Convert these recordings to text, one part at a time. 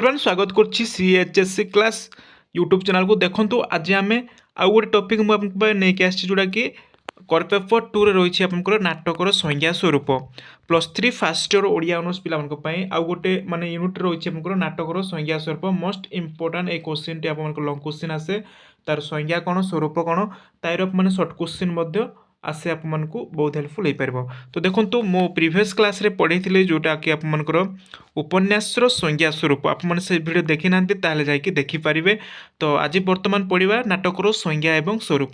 Everyone स्वागत करछि सीएचएससी class YouTube channel को देखंतु आज आमे आउ गोटे टॉपिक मु आपन नै के आछि जोडा कि कर पेपर 2 रे रहिछि आपनकर नाटकर संज्ञा स्वरूप +3 फर्स्ट ईयर ओडिया ऑनर्स पिला मन को पई आउ गोटे माने यूनिट रहिछि आपनकर नाटकर संज्ञा स्वरूप मोस्ट इंपोर्टेंट ए क्वेश्चन टी आपन लॉन्ग क्वेश्चन आसे तार संज्ञा कोन स्वरूप कोन ताइर माने शॉर्ट क्वेश्चन मध्य आसे आप मन को बहुत हेल्पफुल हो पारबो। तो देखंतु मो प्रीवियस क्लास रे पढैथिले जोटा कि आप मनकर उपन्यासर संज्ञा स्वरूप आप मन से वीडियो देखि नांती ताले जाई कि देखि परिबे। तो आज वर्तमान पढिबा नाटकर संज्ञा एवं स्वरूप।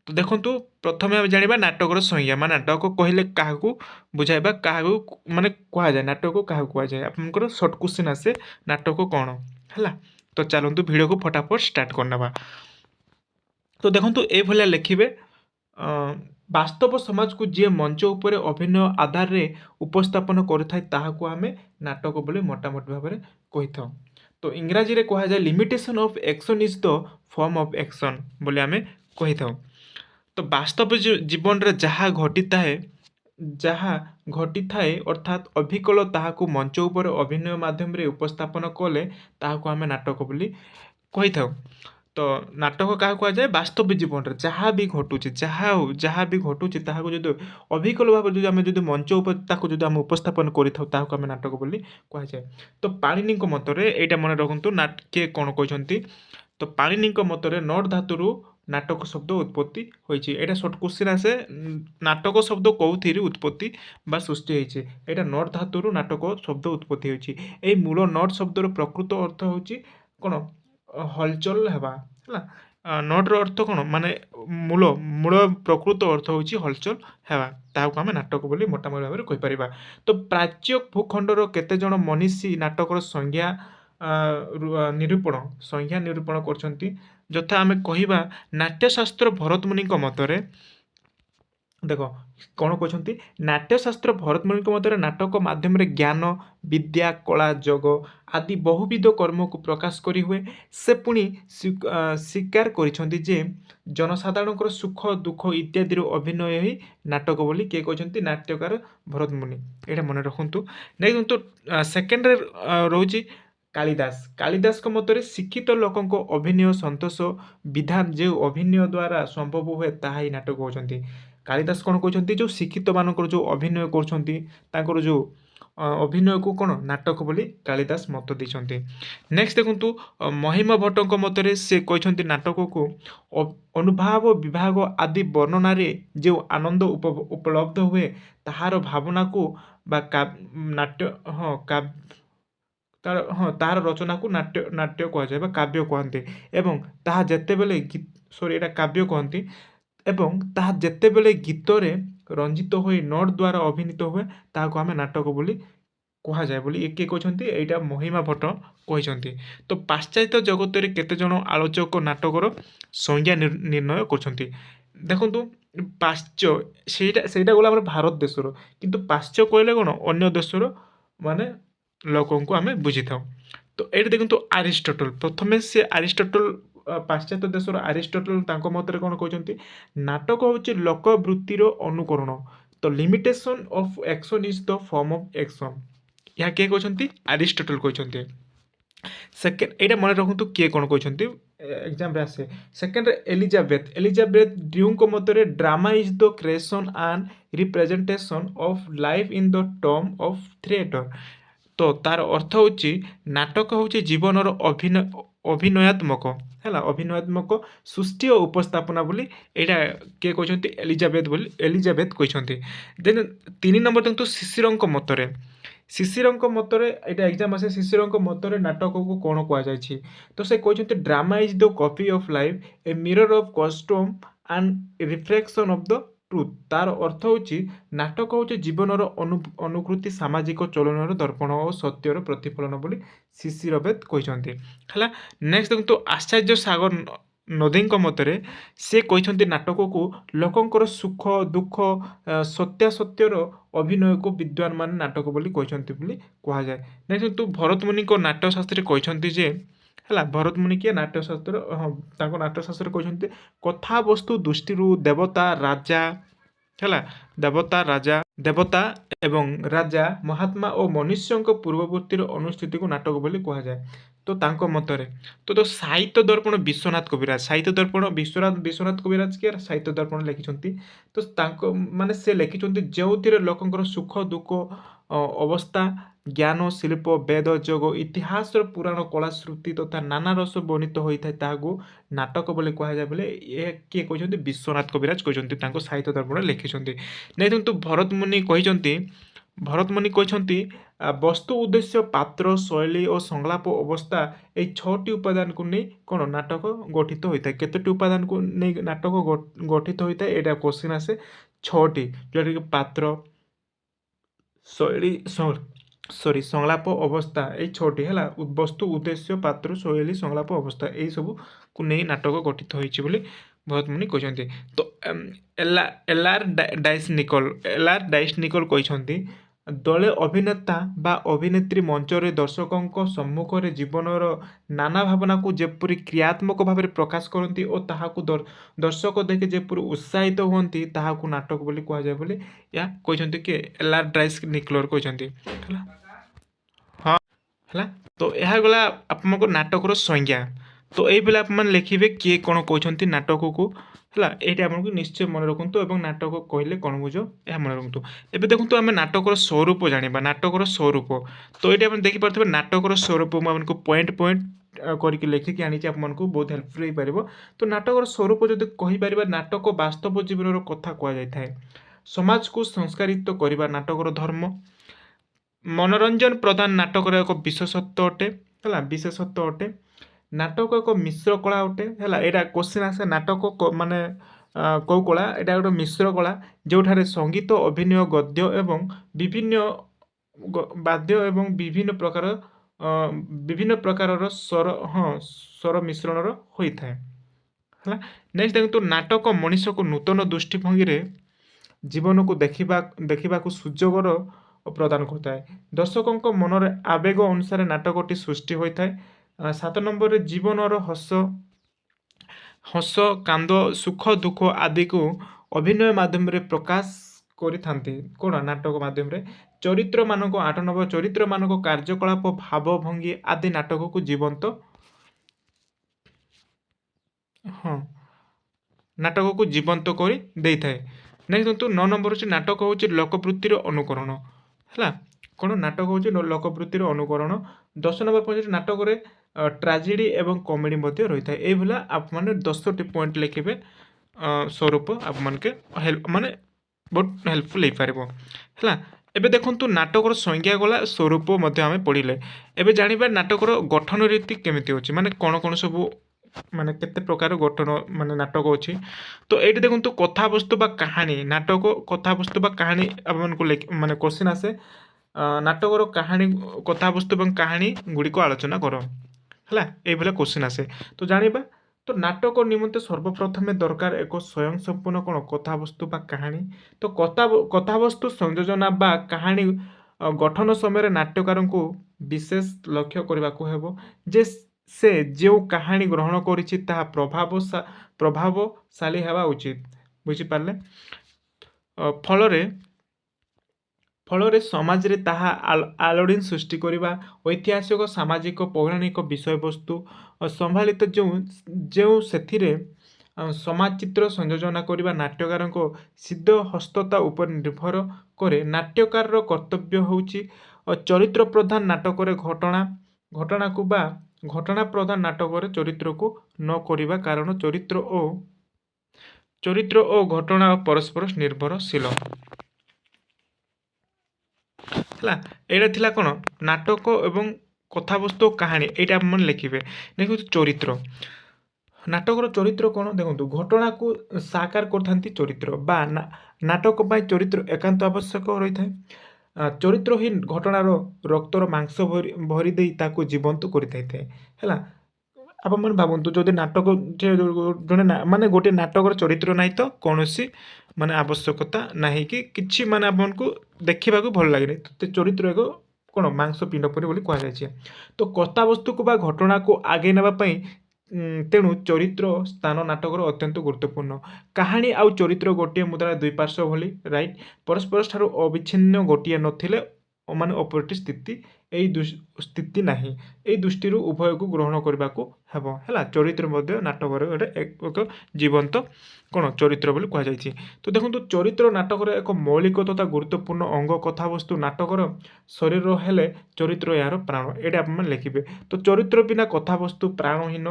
तो देखंतु प्रथमे हम जानिबा नाटकर संज्ञा माने नाटक कहिले काहाकू बुझाइबा काहाकू माने कुआ जाय नाटक काहाकू कुआ जाय आप मनकर शॉर्ट क्वेश्चन आसे नाटक कोन हला। तो चलंतु वीडियो को फटाफट स्टार्ट करनबा। तो देखंतु ए भलिया लिखिबे बास्तव समाज को जी मंच उपर अभिनय आधार रे उपस्थापन करिथाय ताहाकू आमे नाटक बोले मोटामोटी भाव में कही था। तो इंग्राजी रे कहा जाए limitation of action is the form of action बोले आमे कही था। तो वास्तव जीवन रे जहाँ घटी थाए अर्थात अभिकल ताहाकू मंच उपर अभिनय माध्यम रे उपस्थापन कले ताहाकू आमे नाटक बोली कही था। तो नाटक क्या कहुए वास्तव जीवन में जहाँ भी घटुचे जहाँ भी घटुचे जो अभिकल भाव जो आम जो मंच जो उपस्थापन कर नाटक बोली कहुए। तो पाणिनि मतरे यहाँ मन रखु किए कौन कहते। तो पाणिनि मतरे नट धातु नाटक शब्द उत्पत्ति होती है। शॉर्ट क्वेश्चन आसे नाटक शब्द कौथि उत्पत्ति बा सृष्टि होती है। यहाँ नट धातु नाटक शब्द उत्पत्ति होती है। मूल नट शब्दर प्रकृत अर्थ हूँ कौन हलचल हेबा है। नट अर्थ कौन माने मूल मूल प्रकृत अर्थ हूँ हलचल हेबा ताहाकू आमे नाटक बोली मोटामोटी भाव में कहि परिबा। तो प्राच्य भूखंडर केते जण मनीषी नाटकर संज्ञा निरूपण करछंती। यथा आमे कहिबा नाट्यशास्त्र भरतमुनि मतरे देख कौन कहते नाट्यशास्त्र भरतमुनि मतरे नाटक माध्यम ज्ञान विद्या कला जग आदि बहुविध कर्म को प्रकाश करी हुए। से पुणी स्वीकार करिसेंती जे जनसाधारण सुख दुख इत्यादि अभिनय ही नाटक बोली किए कहते नाट्यकार भरतमुनि। यहाँ मन रखु नहीं। सेकेंड रोचे कालिदास मतरे शिक्षित लोकों अभिनय संतोष विधान जो अभिनय द्वारा संभव हुए ताहा ही नाटक होती। कालिदास कौन कहते जो शिक्षित मानकर जो अभिनय कर जो अभिनय को कौन नाटक बोली कालिदास मत देते। नेक्स्ट देखु महिमा भट्ट मतरे से कहते नाटक को अनुभाव विभाग आदि वर्णन जो आनंद उपलब्ध हुए ताहार भावना को नाट्य तार रचना को नाट्य कहुए काव्य कहते। एवं ताहा जेतेबेले एटा काव्य कहती एवं ताहा जेतेबेले गीत रे रंजित होई नट द्वारा अभिनीत हुए ताहाको आमे नाटक बोली कहा जाए बोली एक कहते यहाँ महिमा भट्ट कहते। तो पाश्चात्य जगत रे केते जण आलोचक नाटकर संज्ञा निर्णय करछंती। देखंतु पाश्चात्य सेटा गला हमर भारत देशर किंतु पाश्चात्य कहले कोन अन्य देशर माने लोकों को आमे बुझी था। तो ये देखो आरिस्टोटल प्रथमे से आरिस्टोटल पाश्चात्य देशर आरिस्टोटल तांको मतरे कौन कहते नाटक हूँ लोकवृत्तिर अनुकरण। तो limitation of action is the form of action यहाँ किए कहते आरिस्टोटल कहते। सेकेंड यहाँ मन रखु किए कौन कहते एग्जाम आसे। सेकेंड एलिजाबेथ ड्यू मतरे drama is the creation and representation of life in the term of theatre. तो तार अर्थ हूँ नाटक हूँ जीवनर अभिनयात्मक है अभिनयात्मक सृष्टि और उपस्थापना बोली यहाँ किए कहते एलिजाबेथ कहते। देन 3 नंबर देखो शिशिर मतरे यहाँ एग्जाम आसे शिशिर मतरे नाटक को कौन कहुई। तो से कहते drama is the copy of life a mirror of custom and reflection of the truth. तार अर्थ हूँ नाटक हूँ जीवनर अनुकृति सामाजिक चलन दर्पण और सत्यर प्रतिफलन बोली शिशिरबेद कहते है। नेक्स्ट देखो आचार्य सागर नदी मतरे से कहते नाटक को लोकंर सुख दुख सत्यासत्यर अभिनय को विद्वान मान नाटक बोली कहते कह जाए। नेक्स्ट भरतमुनि नाट्यशास्त्री कहते जे है भरतमुनि किए नाट्यशास्त्र हाँ नाट्यशास्त्र कहते कथा वस्तु दृष्टि देवता राजा ହେଲା। ଦେବତା ଏବଂ ରାଜା, ମହାତ୍ମା ଓ ମନୁଷ୍ୟଙ୍କ ପୂର୍ବବର୍ତ୍ତୀର ଅନୁଷ୍ଠିତିକୁ ନାଟକ ବୋଲି କୁହାଯାଏ। ତ ତାଙ୍କ ମତରେ ତ ସାହିତ୍ୟ ଦର୍ପଣ ବିଶ୍ୱନାଥ କବିରାଜ କିଏ ସାହିତ୍ୟ ଦର୍ପଣ ଲେଖିଛନ୍ତି। ତ ତାଙ୍କ ମାନେ ସେ ଲେଖିଛନ୍ତି ଯେଉଁଥିରେ ଲୋକଙ୍କର ସୁଖ ଦୁଃଖ ଅବସ୍ଥା, ଜ୍ଞାନ, ଶିଳ୍ପ, ବେଦ, ଯୋଗ, ଇତିହାସର ପୁରାଣ, କଳା, ଶ୍ରୁତି ତଥା ନାନା ରସ ବର୍ଣ୍ଣିତ ହୋଇଥାଏ, ତାହାକୁ ନାଟକ ବୋଲି କୁହାଯାଏ ବୋଲି ଏ କିଏ କହିଛନ୍ତି? ବିଶ୍ୱନାଥ କବିରାଜ କହିଛନ୍ତି, ତାଙ୍କ ସାହିତ୍ୟ ଦର୍ପଣ ଲେଖିଛନ୍ତି। ଦେଖନ୍ତୁ ଭରତ ମୁନି କହିଛନ୍ତି ବସ୍ତୁ, ଉଦ୍ଦେଶ୍ୟ, ପାତ୍ର, ଶୈଳୀ ଓ ସଂଳାପ ଅବସ୍ଥା, ଏଇ 6ଟି ଉପାଦାନକୁ ନେଇ କ'ଣ ନାଟକ ଗଠିତ ହୋଇଥାଏ। କେତୋଟି ଉପାଦାନକୁ ନେଇ ନାଟକ ଗଠିତ ହୋଇଥାଏ? ଏଇଟା କୋଶ୍ଚିନ୍ ଆସେ। 6ଟି, ଯେଉଁଟାକି ପାତ୍ର, ଶୈଳୀ, ସଂଳାପ ଅବସ୍ଥା, ଏଇ 6ଟି ହେଲା। ବସ୍ତୁ, ଉଦ୍ଦେଶ୍ୟ, ପାତ୍ର, ଶୈଳୀ, ସଂଳାପ ଅବସ୍ଥା, ଏଇ ସବୁକୁ ନେଇ ନାଟକ ଗଠିତ ହୋଇଛି ବୋଲି ଭରତ ମୁନି କହିଛନ୍ତି। ତ ଏଲାର ଡାଇସନିକଲ କହିଛନ୍ତି ଦଳେ ଅଭିନେତା ବା ଅଭିନେତ୍ରୀ ମଞ୍ଚରେ ଦର୍ଶକଙ୍କ ସମ୍ମୁଖରେ ଜୀବନର ନାନା ଭାବନାକୁ ଯେପରି କ୍ରିୟାତ୍ମକ ଭାବରେ ପ୍ରକାଶ କରନ୍ତି ଓ ତାହାକୁ ଦର୍ଶକ ଦେଖି ଯେପରି ଉତ୍ସାହିତ ହୁଅନ୍ତି, ତାହାକୁ ନାଟକ ବୋଲି କୁହାଯାଏ ବୋଲି ଏହା କହିଛନ୍ତି। କି ଏଲାର ଡାଇସନିକଲ କହିଛନ୍ତି ହେଲା। ହଁ ହେଲା। ତ ଏହା ଗଲା ଆପଣଙ୍କ ନାଟକର ସଂଜ୍ଞା। ତ ଏଇଭଳି ଆପଣମାନେ ଲେଖିବେ କିଏ କ'ଣ କହୁଛନ୍ତି ନାଟକକୁ ହେଲା। ଏଇଟା ଆପଣଙ୍କୁ ନିଶ୍ଚୟ ମନେ ରଖନ୍ତୁ ଏବଂ ନାଟକ କହିଲେ କ'ଣ ବୁଝ ଏହା ମନେ ରଖନ୍ତୁ। ଏବେ ଦେଖନ୍ତୁ ଆମେ ନାଟକର ସ୍ୱରୂପ ଜାଣିବା। ନାଟକର ସ୍ୱରୂପ, ତ ଏଇଠି ଆପଣ ଦେଖିପାରୁଥିବେ ନାଟକର ସ୍ୱରୂପ ମୁଁ ଆପଣଙ୍କୁ ପଏଣ୍ଟ କରିକି ଲେଖିକି ଆଣିଛି, ଆପଣମାନଙ୍କୁ ବହୁତ ହେଲ୍ପଫୁଲ୍ ହେଇପାରିବ। ତ ନାଟକର ସ୍ୱରୂପ ଯଦି କହିପାରିବା, ନାଟକ ବାସ୍ତବ ଜୀବନର କଥା କୁହାଯାଇଥାଏ। ସମାଜକୁ ସଂସ୍କାରିତ କରିବା ନାଟକର ଧର୍ମ। ମନୋରଞ୍ଜନ ପ୍ରଦାନ ନାଟକର ଏକ ବିଶେଷତ୍ୱ ଅଟେ ହେଲା, ବିଶେଷତ୍ୱ ଅଟେ। ନାଟକ ଏକ ମିଶ୍ର କଳା ଅଟେ ହେଲା। ଏଇଟା କୋଶ୍ଚିନ୍ ଆସେ, ନାଟକ ମାନେ କେଉଁ କଳା? ଏଇଟା ଗୋଟେ ମିଶ୍ର କଳା, ଯେଉଁଠାରେ ସଙ୍ଗୀତ, ଅଭିନୟ, ଗଦ୍ୟ ଏବଂ ବିଭିନ୍ନ ବାଦ୍ୟ ଏବଂ ବିଭିନ୍ନ ପ୍ରକାରର ସ୍ୱର ମିଶ୍ରଣର ହୋଇଥାଏ ହେଲା। ନେକ୍ସଟ ଦେଖନ୍ତୁ, ନାଟକ ମଣିଷକୁ ନୂତନ ଦୃଷ୍ଟିଭଙ୍ଗୀରେ ଜୀବନକୁ ଦେଖିବାକୁ ସୁଯୋଗର ପ୍ରଦାନ କରିଥାଏ। ଦର୍ଶକଙ୍କ ମନରେ ଆବେଗ ଅନୁସାରେ ନାଟକଟି ସୃଷ୍ଟି ହୋଇଥାଏ। 7 ନମ୍ବରରେ ଜୀବନର ହସ, କାନ୍ଦ, ସୁଖ ଦୁଃଖ ଆଦିକୁ ଅଭିନୟ ମାଧ୍ୟମରେ ପ୍ରକାଶ କରିଥାନ୍ତି। କ'ଣ? ନାଟକ ମାଧ୍ୟମରେ। ଚରିତ୍ରମାନଙ୍କ 8 ନମ୍ବର ଚରିତ୍ରମାନଙ୍କ କାର୍ଯ୍ୟକଳାପ, ଭାବ, ଭଙ୍ଗୀ ଆଦି ନାଟକକୁ ଜୀବନ୍ତ କରି ଦେଇଥାଏ। ନେକ୍ସଟ 9 ନମ୍ବର ହେଉଛି ନାଟକ ହେଉଛି ଲୋକବୃତ୍ତିର ଅନୁକରଣ ହେଲା। କ'ଣ? ନାଟକ ହେଉଛି ଲୋକବୃତ୍ତିର ଅନୁକରଣ। 10 ନମ୍ବର ପର୍ଯ୍ୟନ୍ତ ନାଟକରେ ଟ୍ରାଜେଡି ଏବଂ କମେଡି ମଧ୍ୟ ରହିଥାଏ। ଏଇଭଳିଆ ଆପଣମାନେ 10ଟି ପଏଣ୍ଟ ଲେଖିବେ। ସ୍ୱରୂପ ଆପଣମାନଙ୍କୁ ମାନେ ବହୁତ ହେଲ୍ପଫୁଲ୍ ହେଇପାରିବ ହେଲା। ଏବେ ଦେଖନ୍ତୁ ନାଟକର ସଂଜ୍ଞା ଗଲା, ସ୍ୱରୂପ ମଧ୍ୟ ଆମେ ପଢ଼ିଲେ। ଏବେ ଜାଣିବା ନାଟକର ଗଠନ ରୀତି କେମିତି ଅଛି, ମାନେ କ'ଣ ସବୁ ମାନେ କେତେ ପ୍ରକାର ଗଠନ ମାନେ ନାଟକ ଅଛି। ତ ଏଇଠି ଦେଖନ୍ତୁ କଥାବସ୍ତୁ ବା କାହାଣୀ, ନାଟକ କଥାବସ୍ତୁ ବା କାହାଣୀ ଆପଣମାନଙ୍କୁ ମାନେ କୋଶ୍ଚିନ୍ ଆସେ। ନାଟକର କାହାଣୀ, କଥାବସ୍ତୁ ଏବଂ କାହାଣୀ ଗୁଡ଼ିକ ଆଲୋଚନା କର ହେଲା। ଏଇଭଳିଆ କୋଶ୍ଚିନ୍ ଆସେ। ତ ଜାଣିବା, ତ ନାଟକ ନିମନ୍ତେ ସର୍ବପ୍ରଥମେ ଦରକାର ଏକ ସ୍ୱୟଂ ସମ୍ପୂର୍ଣ୍ଣ କ'ଣ କଥାବସ୍ତୁ ବା କାହାଣୀ। ତ କଥାବସ୍ତୁ ସଂଯୋଜନା ବା କାହାଣୀ ଗଠନ ସମୟରେ ନାଟ୍ୟକାରଙ୍କୁ ବିଶେଷ ଲକ୍ଷ୍ୟ କରିବାକୁ ହେବ ଯେ ସେ ଯେଉଁ କାହାଣୀ ଗ୍ରହଣ କରିଛି ତାହା ପ୍ରଭାବଶାଳୀ ହେବା ଉଚିତ। ବୁଝିପାରିଲେ? ଫଳରେ ସମାଜରେ ତାହା ଆଲୋଡ଼ନ ସୃଷ୍ଟି କରିବା। ଐତିହାସିକ, ସାମାଜିକ, ପୌରାଣିକ ବିଷୟବସ୍ତୁ ସମ୍ବଳିତ ଯେଉଁ ସେଥିରେ ସମାଜ ଚିତ୍ର ସଂଯୋଜନା କରିବା ନାଟ୍ୟକାରଙ୍କ ସିଦ୍ଧହସ୍ତତା ଉପରେ ନିର୍ଭର କରେ। ନାଟ୍ୟକାରର କର୍ତ୍ତବ୍ୟ ହେଉଛି ଚରିତ୍ର ପ୍ରଧାନ ନାଟକରେ ଘଟଣା ପ୍ରଧାନ ନାଟକରେ ଚରିତ୍ରକୁ ନ କରିବା, କାରଣ ଚରିତ୍ର ଓ ଘଟଣା ପରସ୍ପର ନିର୍ଭରଶୀଳ ହେଲା। ଏଇଟା ଥିଲା କ'ଣ ନାଟକ ଏବଂ କଥାବସ୍ତୁ କାହାଣୀ। ଏଇଟା ଆପଣ ଲେଖିବେ। ଦେଖନ୍ତୁ ଚରିତ୍ର, ନାଟକର ଚରିତ୍ର କ'ଣ? ଦେଖନ୍ତୁ ଘଟଣାକୁ ସାକାର କରିଥାନ୍ତି ଚରିତ୍ର ବା ନାଟକ ପାଇଁ ଚରିତ୍ର ଏକାନ୍ତ ଆବଶ୍ୟକ ରହିଥାଏ। ଚରିତ୍ର ହିଁ ଘଟଣାର ରକ୍ତର ମାଂସ ଭରି ଦେଇ ତାକୁ ଜୀବନ୍ତ କରିଥାଏ ହେଲା। ଆପଣମାନେ ଭାବନ୍ତୁ, ଯଦି ନାଟକ ଜଣେ ମାନେ ଗୋଟିଏ ନାଟକର ଚରିତ୍ର ନାହିଁ ତ କୌଣସି ମାନେ ଆବଶ୍ୟକତା ନାହିଁ କି କିଛି ମାନେ ଆପଣଙ୍କୁ ଦେଖିବାକୁ ଭଲ ଲାଗେନି। ଚରିତ୍ର ଏକ କ'ଣ ମାଂସ ପିଣ୍ଡ ପରି ବୋଲି କୁହାଯାଇଛି। ତ କଥାବସ୍ତୁକୁ ବା ଘଟଣାକୁ ଆଗେଇ ନେବା ପାଇଁ ତେଣୁ ଚରିତ୍ର ସ୍ଥାନ ନାଟକର ଅତ୍ୟନ୍ତ ଗୁରୁତ୍ୱପୂର୍ଣ୍ଣ। କାହାଣୀ ଆଉ ଚରିତ୍ର ଗୋଟିଏ ମୁଦ୍ରାର ଦୁଇ ପାର୍ଶ୍ୱ ଭଳି, ରାଇଟ୍। ପରସ୍ପର ଠାରୁ ଅବିଚ୍ଛିନ୍ନ ଗୋଟିଏ ନଥିଲେ ମାନେ ଅପରଟି ସ୍ଥିତି, ଏଇ ସ୍ଥିତି ନାହିଁ। ଏଇ ଦୃଷ୍ଟିରୁ ଉଭୟକୁ ଗ୍ରହଣ କରିବାକୁ ହେବ, ହେଲା। ଚରିତ୍ର ମଧ୍ୟ ନାଟକରେ ଗୋଟେ ଏକ ଜୀବନ୍ତ କ'ଣ ଚରିତ୍ର ବୋଲି କୁହାଯାଇଛି। ତ ଦେଖନ୍ତୁ, ଚରିତ୍ର ନାଟକର ଏକ ମୌଳିକ ତଥା ଗୁରୁତ୍ୱପୂର୍ଣ୍ଣ ଅଙ୍ଗ। କଥାବସ୍ତୁ ନାଟକର ଶରୀର ହେଲେ ଚରିତ୍ର ଏହାର ପ୍ରାଣ। ଏଇଟା ଆପଣମାନେ ଲେଖିବେ। ତ ଚରିତ୍ର ବିନା କଥାବସ୍ତୁ ପ୍ରାଣହୀନ।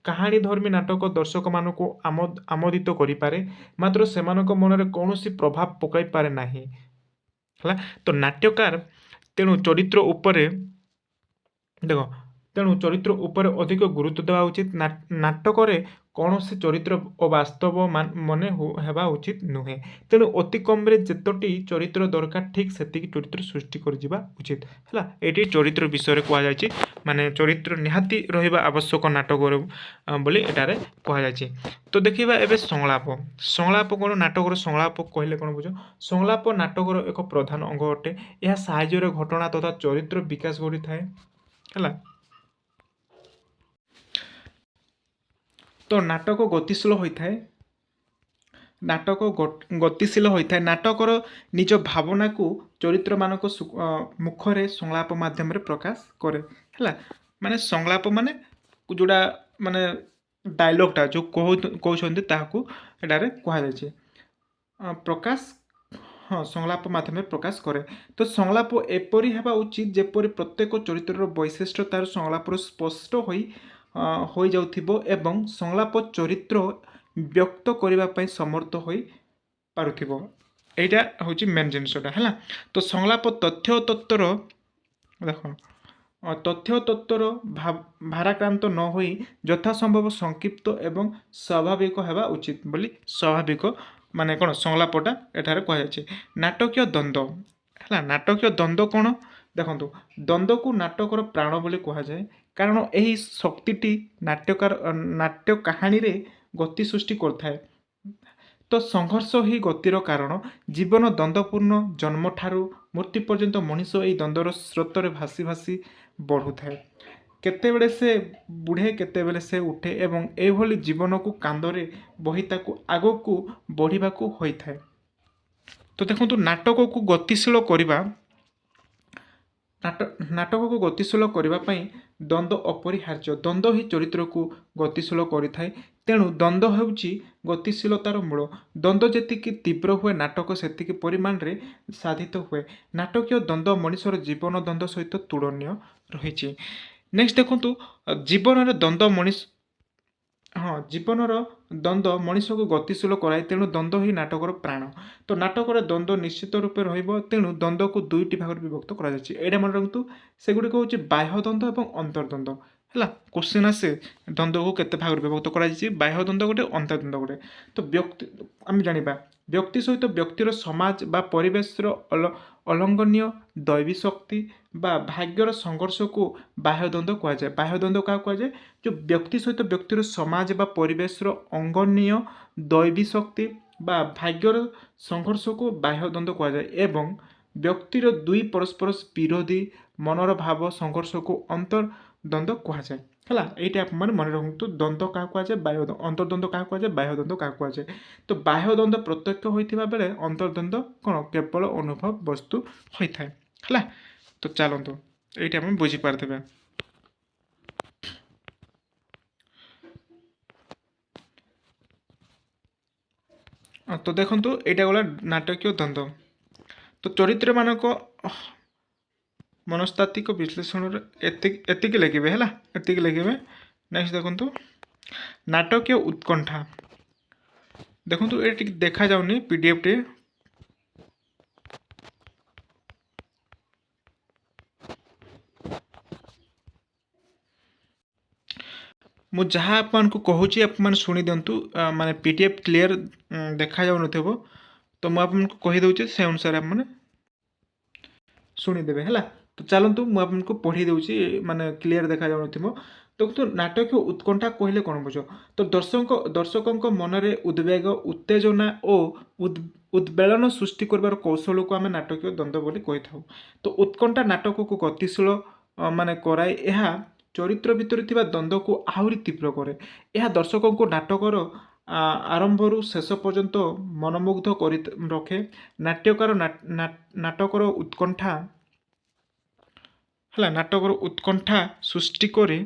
କାହାଣୀ ଧର୍ମୀ ନାଟକ ଦର୍ଶକମାନଙ୍କୁ ଆମୋଦିତ କରିପାରେ, ମାତ୍ର ସେମାନଙ୍କ ମନରେ କୌଣସି ପ୍ରଭାବ ପକାଇ ପାରେ ନାହିଁ, ହେଲା। ତ ନାଟ୍ୟକାର ତେଣୁ ଚରିତ୍ର ଉପରେ ଅଧିକ ଗୁରୁତ୍ୱ ଦେବା ଉଚିତ। ନାଟକରେ କୌଣସି ଚରିତ୍ର ଅବାସ୍ତବ ମନେ ହେବା ଉଚିତ ନୁହେଁ। ତେଣୁ ଅତି କମରେ ଯେତୋଟି ଚରିତ୍ର ଦରକାର, ଠିକ୍ ସେତିକି ଚରିତ୍ର ସୃଷ୍ଟି କରିଯିବା ଉଚିତ, ହେଲା। ଏଇଠି ଚରିତ୍ର ବିଷୟରେ କୁହାଯାଇଛି, ମାନେ ଚରିତ୍ର ନିହାତି ରହିବା ଆବଶ୍ୟକ ନାଟକରେ ବୋଲି ଏଠାରେ କୁହାଯାଇଛି। ତ ଦେଖିବା ଏବେ ସଂଳାପ। ସଂଳାପ କ'ଣ? ନାଟକର ସଂଳାପ କହିଲେ କ'ଣ ବୁଝ? ସଂଳାପ ନାଟକର ଏକ ପ୍ରଧାନ ଅଙ୍ଗ ଅଟେ। ଏହା ସାହାଯ୍ୟରେ ଘଟଣା ତଥା ଚରିତ୍ର ବିକାଶ ଘଟିଥାଏ, ହେଲା। ତ ନାଟକ ଗତିଶୀଳ ହୋଇଥାଏ। ନାଟକର ନିଜ ଭାବନାକୁ ଚରିତ୍ରମାନଙ୍କ ମୁଖରେ ସଂଳାପ ମାଧ୍ୟମରେ ପ୍ରକାଶ କରେ, ହେଲା। ମାନେ ସଂଳାପ ମାନେ ଯେଉଁଟା ମାନେ ଡାଇଲଗ୍ଟା ଯେଉଁ କହୁଛନ୍ତି ତାହାକୁ ଏଠାରେ କୁହାଯାଇଛି ପ୍ରକାଶ। ହଁ, ସଂଳାପ ମାଧ୍ୟମରେ ପ୍ରକାଶ କରେ। ତ ସଂଳାପ ଏପରି ହେବା ଉଚିତ ଯେପରି ପ୍ରତ୍ୟେକ ଚରିତ୍ରର ବୈଶିଷ୍ଟ୍ୟ ତାର ସଂଳାପରୁ ସ୍ପଷ୍ଟ ହୋଇଯାଉଥିବ ଏବଂ ସଂଳାପ ଚରିତ୍ର ବ୍ୟକ୍ତ କରିବା ପାଇଁ ସମର୍ଥ ହୋଇପାରୁଥିବ। ଏଇଟା ହେଉଛି ମେନ୍ ଜିନିଷଟା, ହେଲା। ତ ସଂଳାପ ତଥ୍ୟ ତତ୍ତ୍ୱର ଭାରାକ୍ରାନ୍ତ ନ ହୋଇ ଯଥାସମ୍ଭବ ସଂକ୍ଷିପ୍ତ ଏବଂ ସ୍ୱାଭାବିକ ହେବା ଉଚିତ ବୋଲି ମାନେ କ'ଣ ସଂଳାପଟା ଏଠାରେ କୁହାଯାଇଛି। ନାଟକୀୟ ଦ୍ୱନ୍ଦ୍ୱ, ହେଲା। ନାଟକୀୟ ଦ୍ୱନ୍ଦ୍ୱ କ'ଣ? ଦେଖନ୍ତୁ, ଦ୍ୱନ୍ଦ୍ୱକୁ ନାଟକର ପ୍ରାଣ ବୋଲି କୁହାଯାଏ, କାରଣ ଏହି ଶକ୍ତିଟି ନାଟ୍ୟ କାହାଣୀରେ ଗତି ସୃଷ୍ଟି କରିଥାଏ। ତ ସଂଘର୍ଷ ହିଁ ଗତିର କାରଣ। ଜୀବନ ଦ୍ୱନ୍ଦ୍ୱପୂର୍ଣ୍ଣ। ଜନ୍ମଠାରୁ ମୃତ୍ୟୁ ପର୍ଯ୍ୟନ୍ତ ମଣିଷ ଏହି ଦ୍ୱନ୍ଦ୍ୱର ସ୍ରୋତରେ ଭାସି ଭାସି ବଢ଼ୁଥାଏ। କେତେବେଳେ ସେ ବୁଡ଼େ, କେତେବେଳେ ସେ ଉଠେ ଏବଂ ଏଭଳି ଜୀବନକୁ କାନ୍ଧରେ ବହି ତାକୁ ଆଗକୁ ବଢ଼ିବାକୁ ହୋଇଥାଏ। ତ ଦେଖନ୍ତୁ, ନାଟକକୁ ଗତିଶୀଳ କରିବା ପାଇଁ ଦ୍ୱନ୍ଦ୍ୱ ଅପରିହାର୍ଯ୍ୟ। ଦ୍ୱନ୍ଦ୍ୱ ହିଁ ଚରିତ୍ରକୁ ଗତିଶୀଳ କରିଥାଏ। ତେଣୁ ଦ୍ୱନ୍ଦ୍ୱ ହେଉଛି ଗତିଶୀଳତାର ମୂଳ। ଦ୍ୱନ୍ଦ୍ୱ ଯେତିକି ତୀବ୍ର ହୁଏ, ନାଟକ ସେତିକି ପରିମାଣରେ ସାଧିତ ହୁଏ। ନାଟକୀୟ ଦ୍ୱନ୍ଦ୍ୱ ମଣିଷର ଜୀବନ ଦ୍ୱନ୍ଦ୍ୱ ସହିତ ତୁଳନୀୟ ରହିଛି। ନେକ୍ସଟ ଦେଖନ୍ତୁ, ଜୀବନର ଦ୍ୱନ୍ଦ୍ୱ ମଣିଷକୁ ଗତିଶୀଳ କରାଏ, ତେଣୁ ଦ୍ୱନ୍ଦ୍ୱ ହିଁ ନାଟକର ପ୍ରାଣ। ତ ନାଟକରେ ଦ୍ୱନ୍ଦ୍ୱ ନିଶ୍ଚିତ ରୂପେ ରହିବ, ତେଣୁ ଦ୍ୱନ୍ଦ୍ୱକୁ ଦୁଇଟି ଭାଗରେ ବିଭକ୍ତ କରାଯାଇଛି। ଏଇଟା ମନେ ରଖନ୍ତୁ, ସେଗୁଡ଼ିକ ହେଉଛି ବାହ୍ୟ ଦ୍ୱନ୍ଦ୍ୱ ଏବଂ ଅନ୍ତର୍ଦ୍ୱନ୍ଦ୍ୱ, ହେଲା। କୋଶ୍ଚିନ୍ ଆସେ ଦ୍ୱନ୍ଦ୍ୱକୁ କେତେ ଭାଗରେ ବିଭକ୍ତ କରାଯାଇଛି, ବାହ୍ୟ ଦ୍ୱନ୍ଦ୍ୱ ଗୋଟେ, ଅନ୍ତର୍ଦ୍ୱନ୍ଦ୍ୱ ଗୋଟେ। ତ ଆମେ ଜାଣିବା, ବ୍ୟକ୍ତି ସହିତ ବ୍ୟକ୍ତିର ସମାଜ ବା ପରିବେଶର ଅଲଙ୍ଗନୀୟ ଦୈବୀ ଶକ୍ତି ବା ଭାଗ୍ୟର ସଂଘର୍ଷକୁ ବାହ୍ୟ ଦ୍ୱନ୍ଦ୍ୱ କୁହାଯାଏ। ବାହ୍ୟ ଦ୍ୱନ୍ଦ୍ୱ କାହାକୁ କୁହାଯାଏ? ଯେଉଁ ବ୍ୟକ୍ତି ସହିତ ବ୍ୟକ୍ତିର ସମାଜ ବା ପରିବେଶର ଅଙ୍ଗନୀୟ ଦୈବୀ ଶକ୍ତି ବା ଭାଗ୍ୟର ସଂଘର୍ଷକୁ ବାହ୍ୟ ଦ୍ୱନ୍ଦ୍ୱ କୁହାଯାଏ ଏବଂ ବ୍ୟକ୍ତିର ଦୁଇ ପରସ୍ପର ବିରୋଧୀ ମନର ଭାବ ସଂଘର୍ଷକୁ ଅନ୍ତର୍ଦ୍ୱନ୍ଦ୍ୱ କୁହାଯାଏ, ହେଲା। ଏଇଟା ଆପଣମାନେ ମନେ ରଖନ୍ତୁ। ଦ୍ୱନ୍ଦ୍ୱ କାହାକୁ କୁହାଯାଏ? ବାହ୍ୟ ଦ୍ୱନ୍ଦ୍ୱ। ଅନ୍ତର୍ଦ୍ୱନ୍ଦ୍ୱ କାହାକୁ କୁହାଯାଏ? ବାହ୍ୟ ଦ୍ୱନ୍ଦ୍ୱ କାହାକୁ କୁହାଯାଏ? ତ ବାହ୍ୟ ଦ୍ୱନ୍ଦ୍ୱ ପ୍ରତ୍ୟକ୍ଷ ହୋଇଥିବା ବେଳେ ଅନ୍ତର୍ଦ୍ୱନ୍ଦ୍ୱ କ'ଣ? କେବଳ ଅନୁଭବ ବସ୍ତୁ ହୋଇଥାଏ, ହେଲା। ତ ଚାଲନ୍ତୁ, ଏଇଟା ଆମେ ବୁଝିପାରିଥିବେ। ତ ଦେଖନ୍ତୁ, ଏଇଟା ଗଲା ନାଟକୀୟ ଦ୍ୱନ୍ଦ୍ୱ। ତ ଚରିତ୍ରମାନଙ୍କ ମନସ୍ତାତ୍ତ୍ୱିକ ବିଶ୍ଳେଷଣରେ ଏତିକି ଲେଖିବେ, ହେଲା। ଏତିକି ଲେଖିବେ। ନେକ୍ସଟ ଦେଖନ୍ତୁ, ନାଟକୀୟ ଉତ୍କଣ୍ଠା। ଦେଖନ୍ତୁ, ଏଠି ଟିକେ ଦେଖାଯାଉନି ପିଡିଏଫ୍ଟି। ମୁଁ ଯାହା ଆପଣଙ୍କୁ କହୁଛି ଆପଣମାନେ ଶୁଣି ଦିଅନ୍ତୁ। ମାନେ ପିଡିଏଫ୍ କ୍ଲିୟର ଦେଖାଯାଉନଥିବ, ତ ମୁଁ ଆପଣଙ୍କୁ କହିଦେଉଛି, ସେ ଅନୁସାରେ ଆପଣମାନେ ଶୁଣିଦେବେ, ହେଲା। ତ ଚାଲନ୍ତୁ, ମୁଁ ଆପଣଙ୍କୁ ପଢ଼ି ଦେଉଛି, ମାନେ କ୍ଲିୟର ଦେଖାଯାଉନଥିବ। ଦେଖନ୍ତୁ, ନାଟକୀୟ ଉତ୍କଣ୍ଠା କହିଲେ କ'ଣ ବୁଝ? ତ ଦର୍ଶକଙ୍କ ମନରେ ଉଦ୍ବେଗ, ଉତ୍ତେଜନା ଓ ଉଦ୍ବେଳନ ସୃଷ୍ଟି କରିବାର କୌଶଳକୁ ଆମେ ନାଟକୀୟ ଦ୍ୱନ୍ଦ୍ୱ ବୋଲି କହିଥାଉ। ତ ଉତ୍କଣ୍ଠା ନାଟକକୁ ଗତିଶୀଳ ମାନେ କରାଏ। ଏହା ଚରିତ୍ର ଭିତରେ ଥିବା ଦ୍ୱନ୍ଦ୍ୱକୁ ଆହୁରି ତୀବ୍ର କରେ। ଏହା ଦର୍ଶକଙ୍କୁ ନାଟକର ଆରମ୍ଭରୁ ଶେଷ ପର୍ଯ୍ୟନ୍ତ ମନମୁଗ୍ଧ କରି ରଖେ। ନାଟ୍ୟକାର ନାଟକର ଉତ୍କଣ୍ଠା ହେଲା ନାଟକର ଉତ୍କଣ୍ଠା ସୃଷ୍ଟି କରି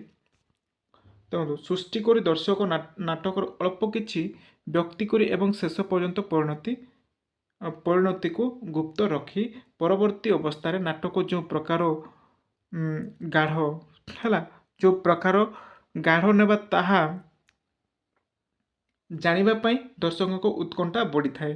ଦେଖନ୍ତୁ ସୃଷ୍ଟି କରି ଦର୍ଶକ ନାଟକର ଅଳ୍ପ କିଛି ବ୍ୟକ୍ତି କରି ଏବଂ ଶେଷ ପର୍ଯ୍ୟନ୍ତ ପରିଣତିକୁ ଗୁପ୍ତ ରଖି ପରବର୍ତ୍ତୀ ଅବସ୍ଥାରେ ନାଟକ ଯେଉଁ ପ୍ରକାର ଗାଢ଼ ହେଲା ଯେଉଁ ପ୍ରକାର ଗାଢ଼ ନେବା ତାହା ଜାଣିବା ପାଇଁ ଦର୍ଶକଙ୍କ ଉତ୍କଣ୍ଠା ବଢ଼ିଥାଏ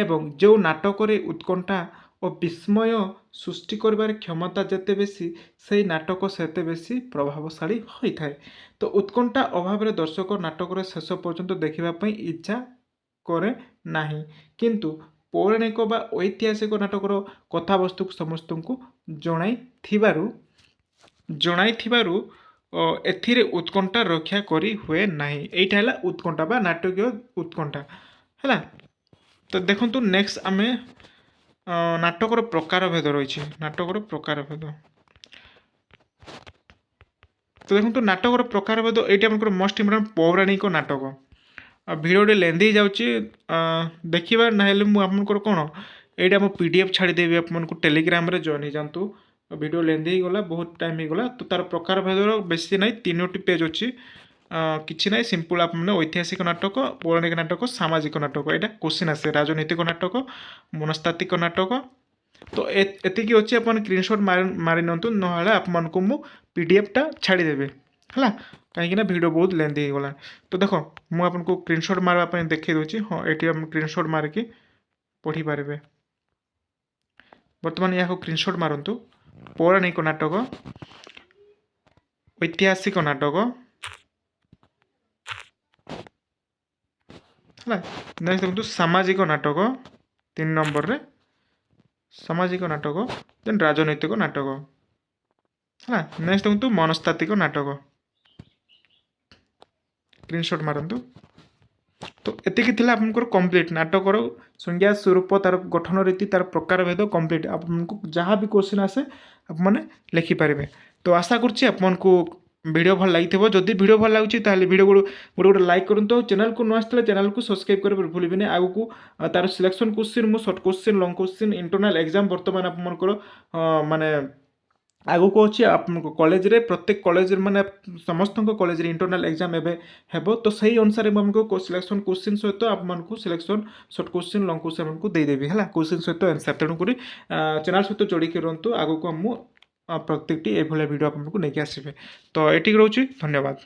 ଏବଂ ଯେଉଁ ନାଟକରେ ଉତ୍କଣ୍ଠା ଓ ବିସ୍ମୟ ସୃଷ୍ଟି କରିବାର କ୍ଷମତା ଯେତେ ବେଶୀ ସେହି ନାଟକ ସେତେ ବେଶୀ ପ୍ରଭାବଶାଳୀ ହୋଇଥାଏ। ତ ଉତ୍କଣ୍ଠା ଅଭାବରେ ଦର୍ଶକ ନାଟକର ଶେଷ ପର୍ଯ୍ୟନ୍ତ ଦେଖିବା ପାଇଁ ଇଚ୍ଛା କରେ ନାହିଁ, କିନ୍ତୁ ପୌରାଣିକ ବା ଐତିହାସିକ ନାଟକର କଥାବସ୍ତୁକୁ ସମସ୍ତଙ୍କୁ ଜଣାଇଥିବାରୁ ଏଥିରେ ଉତ୍କଣ୍ଠା ରକ୍ଷା କରି ହୁଏ ନାହିଁ। ଏଇଟା ହେଲା ଉତ୍କଣ୍ଠା ବା ନାଟକୀୟ ଉତ୍କଣ୍ଠା ହେଲା। ତ ଦେଖନ୍ତୁ ନେକ୍ସଟ ଆମେ ନାଟକର ପ୍ରକାରଭେଦ ରହିଛି। ନାଟକର ପ୍ରକାରଭେଦ ତ ଦେଖନ୍ତୁ ନାଟକର ପ୍ରକାରଭେଦ ଏଇଟା ଆପଣଙ୍କର ମୋଷ୍ଟ ଇମ୍ପୋର୍ଟାଣ୍ଟ ପୌରାଣିକ ନାଟକ। ଭିଡ଼ିଓଟି ଲେନ୍ଦି ହେଇଯାଉଛି ଦେଖିବା ନହେଲେ ମୁଁ ଆପଣଙ୍କର କ'ଣ ଏଇଟା ମୁଁ PDF ଛାଡ଼ିଦେବି ଆପଣଙ୍କୁ ଟେଲିଗ୍ରାମରେ ଜଏନ୍ ହେଇଯାଆନ୍ତୁ। ଭିଡ଼ିଓ ଲେନ୍ଦି ହେଇଗଲା ବହୁତ ଟାଇମ୍ ହେଇଗଲା। ତ ତାର ପ୍ରକାରଭେଦର ବେଶୀ ନାହିଁ 3ଟି ପେଜ୍ ଅଛି। କିଛି ନାହିଁ ସିମ୍ପଲ୍ ଆପଣମାନେ ଐତିହାସିକ ନାଟକ ପୌରାଣିକ ନାଟକ ସାମାଜିକ ନାଟକ ଏଇଟା କୋଶ୍ଚିନ୍ ଆସେ ରାଜନୈତିକ ନାଟକ ମନସ୍ତାତ୍ତ୍ୱିକ ନାଟକ। ତ ଏତିକି ଅଛି ଆପଣ ସ୍କ୍ରିନଶଟ୍ ମାରି ନିଅନ୍ତୁ ନହେଲେ ଆପଣଙ୍କୁ ମୁଁ PDFଟା ଛାଡ଼ିଦେବି ହେଲା କାହିଁକିନା ଭିଡ଼ିଓ ବହୁତ ଲେନ୍ଦି ହେଇଗଲା। ତ ଦେଖ ମୁଁ ଆପଣଙ୍କୁ ସ୍କ୍ରିନଶଟ୍ ମାରିବା ପାଇଁ ଦେଖାଇ ଦେଉଛି। ହଁ ଏଠି ଆପଣ ସ୍କ୍ରିନଶଟ୍ ମାରିକି ପଢ଼ିପାରିବେ। ବର୍ତ୍ତମାନ ଏହାକୁ ସ୍କ୍ରିନଶଟ୍ ମାରନ୍ତୁ। ପୌରାଣିକ ନାଟକ ଐତିହାସିକ ନାଟକ ହେଲା। ନେକ୍ସଟ ଦେଖନ୍ତୁ ସାମାଜିକ ନାଟକ 3 ନମ୍ବରରେ ସାମାଜିକ ନାଟକ ଦେନ୍ ରାଜନୈତିକ ନାଟକ ହେଲା। ନେକ୍ସଟ ଦେଖନ୍ତୁ ମନସ୍ତାତ୍ତ୍ୱିକ ନାଟକ ସ୍କ୍ରିନଶଟ୍ ମାରନ୍ତୁ। ତ ଏତିକି ଥିଲା ଆପଣଙ୍କର କମ୍ପ୍ଲିଟ୍ ନାଟକର ସଂଜ୍ଞା ସ୍ୱରୂପ ତାର ଗଠନ ରୀତି ତାର ପ୍ରକାରଭେଦ କମ୍ପ୍ଲିଟ୍। ଆପଣଙ୍କୁ ଯାହା ବି କ୍ୱେଶ୍ଚିନ୍ ଆସେ ଆପଣମାନେ ଲେଖିପାରିବେ। ତ ଆଶା କରୁଛି ଆପଣଙ୍କୁ ଭିଡ଼ିଓ ଭଲ ଲାଗିଥିବ। ଯଦି ଭିଡ଼ିଓ ଭଲ ଲାଗୁଛି ତାହେଲେ ଭିଡ଼ିଓ ଗୋଟେ ଲାଇକ୍ କରନ୍ତୁ। ଚ୍ୟାନେଲକୁ ନ ଆସିଥିଲେ ଚ୍ୟାନେଲକୁ ସବସ୍କ୍ରାଇବ୍ କରିବା ଭୁଲିବେନି। ଆଗକୁ ତାର ସିଲେକ୍ସନ୍ କ୍ୱେଶ୍ଚିନ୍ ମୁଁ short question long question internal exam ବର୍ତ୍ତମାନ ଆପଣଙ୍କର ମାନେ ଆଗକୁ ଅଛି ଆପଣଙ୍କ କଲେଜରେ ପ୍ରତ୍ୟେକ କଲେଜରେ ମାନେ ସମସ୍ତଙ୍କ କଲେଜରେ ଇଣ୍ଟରନାଲ୍ ଏକ୍ଜାମ୍ ଏବେ ହେବ। ତ ସେହି ଅନୁସାରେ ମୁଁ ଆପଣଙ୍କୁ ସିଲେକ୍ସନ୍ କ୍ୱେଶ୍ଚିନ୍ ସହିତ ଆପଣଙ୍କୁ selection short question long question ଆପଣଙ୍କୁ ଦେଇଦେବି ହେଲା କ୍ୱେଶ୍ଚିନ୍ ସହିତ ଆନ୍ସର୍। ତେଣୁକରି ଚ୍ୟାନେଲ୍ ସହିତ ଯୋଡ଼ିକି ରୁହନ୍ତୁ। ଆଗକୁ ମୁଁ ପ୍ରତ୍ୟେକଟି ଏଭଳିଆ ଭିଡ଼ିଓ ଆପଣଙ୍କୁ ନେଇକି ଆସିବେ। ତ ଏତିକି ରହୁଛି ଧନ୍ୟବାଦ।